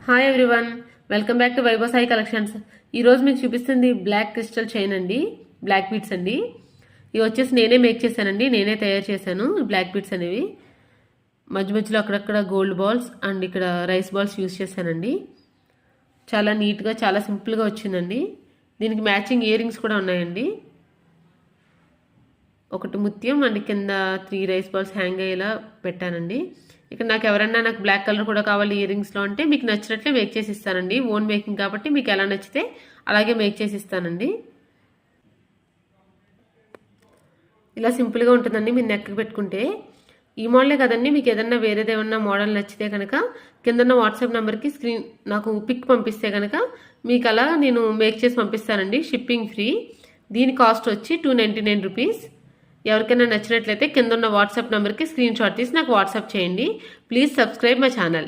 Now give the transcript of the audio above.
Hi everyone, welcome back to Vaibhav Sai collections. ఈరోజు మీకు చూపిస్తుంది బ్లాక్ క్రిస్టల్ చైన్ అండి, బ్లాక్ బీడ్స్ అండి. ఇవి వచ్చేసి నేనే మేక్ చేశానండి, నేనే తయారు చేశాను. బ్లాక్ బీడ్స్ అనేవి మధ్య మధ్యలో అక్కడక్కడ గోల్డ్ బాల్స్ అండ్ ఇక్కడ రైస్ బాల్స్ యూస్ చేశానండి. చాలా నీట్గా చాలా సింపుల్గా వచ్చిందండి. దీనికి మ్యాచింగ్ ఇయర్ రింగ్స్ కూడా ఉన్నాయండి. ఒకటి ముత్యం అండ్ కింద 3 రైస్ బాల్స్ హ్యాంగ్ అయ్యేలా పెట్టానండి. ఇక్కడ నాకు బ్లాక్ కలర్ కూడా కావాలి ఇయర్ రింగ్స్లో అంటే మీకు నచ్చినట్లే మేక్ చేసి ఇస్తానండి. ఓన్ మేకింగ్ కాబట్టి మీకు ఎలా నచ్చితే అలాగే మేక్ చేసి ఇస్తానండి. ఇలా సింపుల్గా ఉంటుందండి. మీరు నెక్కి పెట్టుకుంటే ఈ మోడలే కదండి, మీకు ఏదన్నా వేరేది ఏమన్నా మోడల్ నచ్చితే కనుక కిందన్న వాట్సాప్ నెంబర్కి నాకు పిక్ పంపిస్తే కనుక మీకు అలా నేను మేక్ చేసి పంపిస్తానండి. Shipping free. దీని కాస్ట్ వచ్చి 299 రూపీస్. ఎవరికైనా నచ్చినట్లయితే కింద ఉన్న వాట్సాప్ నెంబర్కి స్క్రీన్ షాట్ తీసి నాకు వాట్సాప్ చేయండి. Please subscribe my channel.